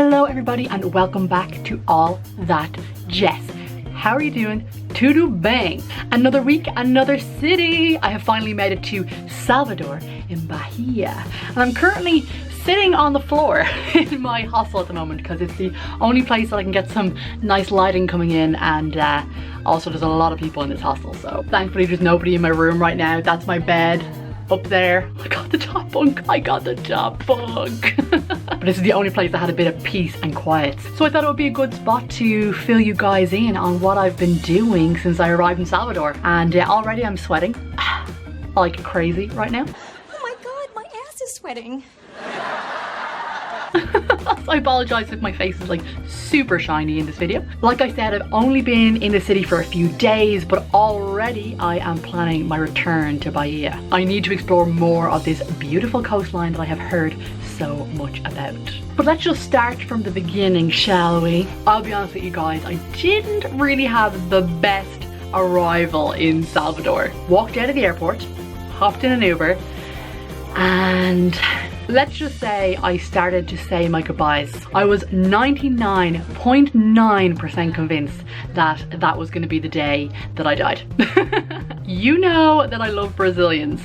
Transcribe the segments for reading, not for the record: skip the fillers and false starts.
Hello everybody and welcome back to All That Jess. How are you doing? Tudo bem. Another week, another city. I have finally made it to Salvador in Bahia. And I'm currently sitting on the floor in my hostel at the moment because it's the only place that I can get some nice lighting coming in, and also there's a lot of people in this hostel, so thankfully there's nobody in my room right now. That's my bed up there. I got the top bunk. But this is the only place that had a bit of peace and quiet. So I thought it would be a good spot to fill you guys in on what I've been doing since I arrived in Salvador. And already I'm sweating like crazy right now. Oh my god, my ass is sweating. I apologize if my face is like super shiny in this video. Like I said, I've only been in the city for a few days, but already I am planning my return to Bahia. I need to explore more of this beautiful coastline that I have heard so much about. But let's just start from the beginning, shall we? I'll be honest with you guys, I didn't really have the best arrival in Salvador. Walked out of the airport, hopped in an Uber, and let's just say I started to say my goodbyes. I was 99.9% convinced that that was going to be the day that I died. You know that I love Brazilians,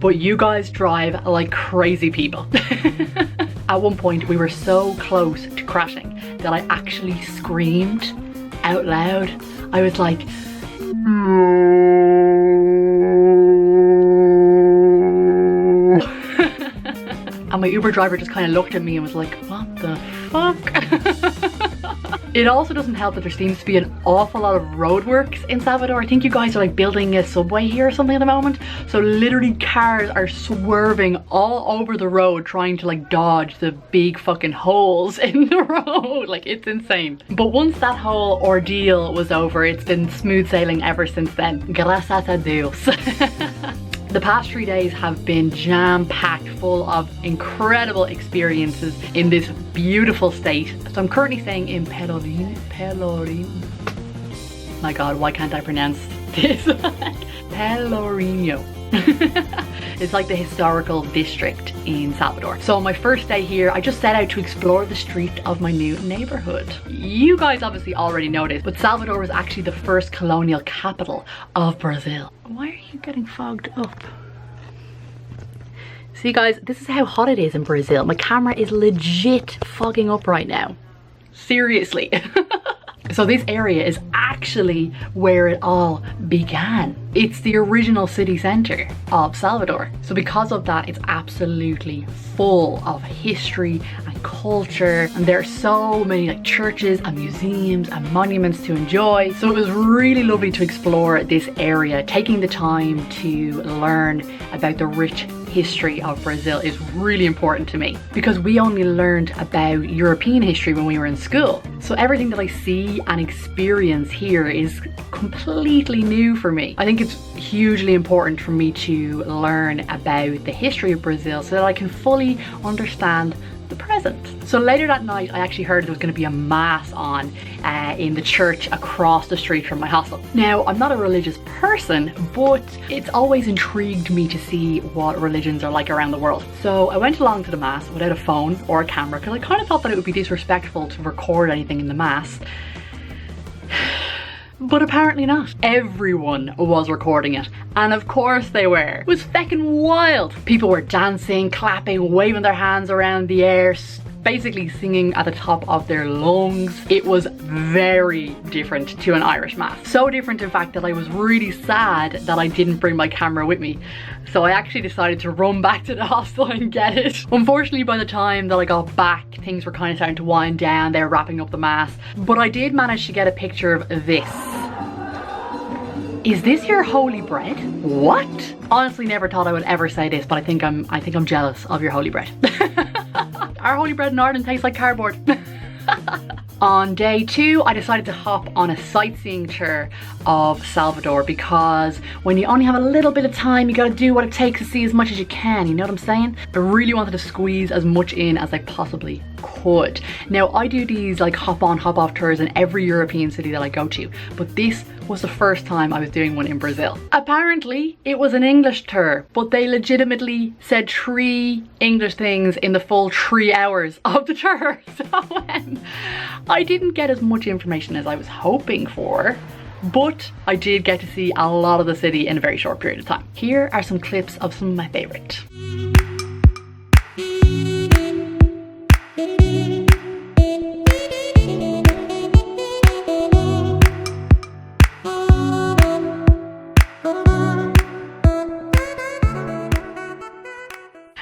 but you guys drive like crazy people. At one point we were so close to crashing that I actually screamed out loud. I was like, and my Uber driver just kind of looked at me and was like, what the fuck? It also doesn't help that there seems to be an awful lot of roadworks in Salvador. I think you guys are like building a subway here or something at the moment. So literally cars are swerving all over the road trying to like dodge the big fucking holes in the road. Like, it's insane. But once that whole ordeal was over, it's been smooth sailing ever since then. Gracias a Dios. The past 3 days have been jam-packed full of incredible experiences in this beautiful state. So I'm currently staying in Pelourinho. My god, why can't I pronounce this? Pelourinho. It's like the historical district in Salvador. So on my first day here, I just set out to explore the street of my new neighborhood. You guys obviously already know this, but Salvador was actually the first colonial capital of Brazil. Why are you getting fogged up? See guys, this is how hot it is in Brazil. My camera is legit fogging up right now. Seriously. So this area is actually where it all began. It's the original city center of Salvador. So because of that, it's absolutely full of history and culture. And there are so many like churches and museums and monuments to enjoy. So it was really lovely to explore this area. Taking the time to learn about the rich history of Brazil is really important to me because we only learned about European history when we were in school. So everything that I see and experience here is completely new for me. I think it's hugely important for me to learn about the history of Brazil so that I can fully understand the present. So later that night I actually heard there was going to be a mass on in the church across the street from my hostel. Now I'm not a religious person, but it's always intrigued me to see what religions are like around the world. So I went along to the mass without a phone or a camera because I kind of thought that it would be disrespectful to record anything in the mass. But apparently not. Everyone was recording it. And of course they were. It was feckin' wild. People were dancing, clapping, waving their hands around the air, basically singing at the top of their lungs. It was very different to an Irish mass. So different in fact that I was really sad that I didn't bring my camera with me. So I actually decided to run back to the hostel and get it. Unfortunately, by the time that I got back, things were kind of starting to wind down. They were wrapping up the mass. But I did manage to get a picture of this. Is this your holy bread? What? Honestly, never thought I would ever say this, but I think I'm jealous of your holy bread. Our holy bread in Ireland tastes like cardboard. On day 2, I decided to hop on a sightseeing tour of Salvador because when you only have a little bit of time, you gotta do what it takes to see as much as you can, you know what I'm saying? I really wanted to squeeze as much in as I possibly could. Now I do these like hop on hop off tours in every European city that I go to, but this was the first time I was doing one in Brazil. Apparently it was an English tour, but they legitimately said 3 English things in the full 3 hours of the tour. So I didn't get as much information as I was hoping for, but I did get to see a lot of the city in a very short period of time. Here are some clips of some of my favorite.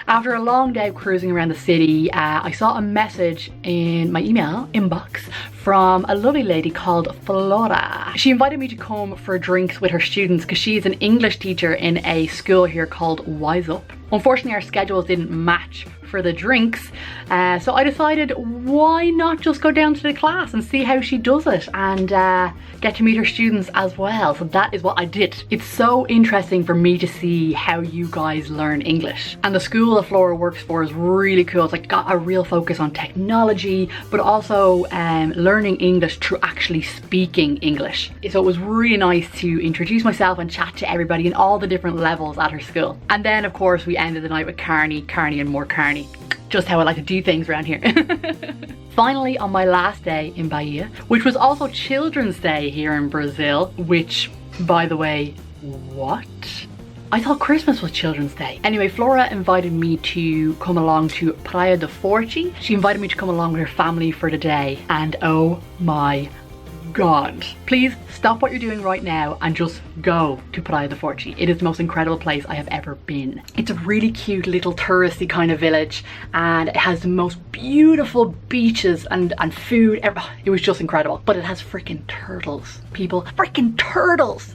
After a long day of cruising around the city, I saw a message in my email inbox from a lovely lady called Flora. She invited me to come for drinks with her students because she's an English teacher in a school here called Wise Up. Unfortunately, our schedules didn't match for the drinks, so I decided why not just go down to the class and see how she does it and get to meet her students as well. So that is what I did. It's so interesting for me to see how you guys learn English, and the school that Flora works for is really cool. It's like got a real focus on technology, but also learning English through actually speaking English. So it was really nice to introduce myself and chat to everybody in all the different levels at her school. And then of course we ended the night with Carney and more Carney. Just how I like to do things around here. Finally, on my last day in Bahia, which was also Children's Day here in Brazil, which, by the way, what? I thought Christmas was Children's Day. Anyway, Flora invited me to come along to Praia do Forte. She invited me to come along with her family for the day, and oh my God. Please stop what you're doing right now and just go to Praia do Forte. It is the most incredible place I have ever been. It's a really cute little touristy kind of village, and it has the most beautiful beaches and food. It was just incredible. But it has freaking turtles, people. Freaking turtles!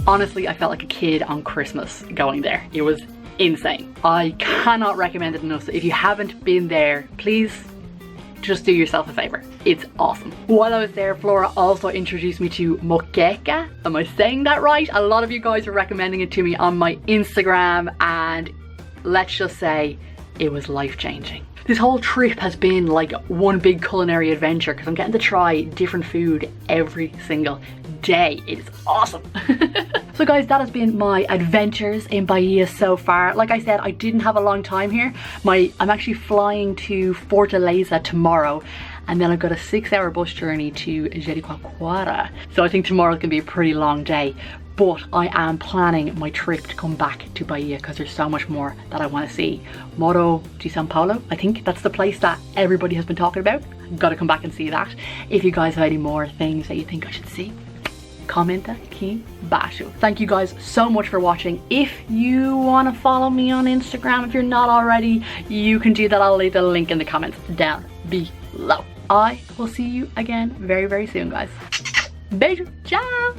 Honestly, I felt like a kid on Christmas going there. It was insane. I cannot recommend it enough. So if you haven't been there, please just do yourself a favor. It's awesome. While I was there, Flora also introduced me to moqueca. Am I saying that right? A lot of you guys were recommending it to me on my Instagram, and let's just say it was life-changing. This whole trip has been like one big culinary adventure because I'm getting to try different food every single day. It is awesome. So guys, that has been my adventures in Bahia so far. Like I said, I didn't have a long time here. I'm actually flying to Fortaleza tomorrow, and then I've got a 6-hour bus journey to Jericoacoara. So I think tomorrow's gonna be a pretty long day. But I am planning my trip to come back to Bahia because there's so much more that I want to see. Morro de São Paulo, I think that's the place that everybody has been talking about. Got to come back and see that. If you guys have any more things that you think I should see, comenta aqui embaixo. Thank you guys so much for watching. If you want to follow me on Instagram, if you're not already, you can do that. I'll leave the link in the comments down below. I will see you again very, very soon, guys. Beijo, ciao!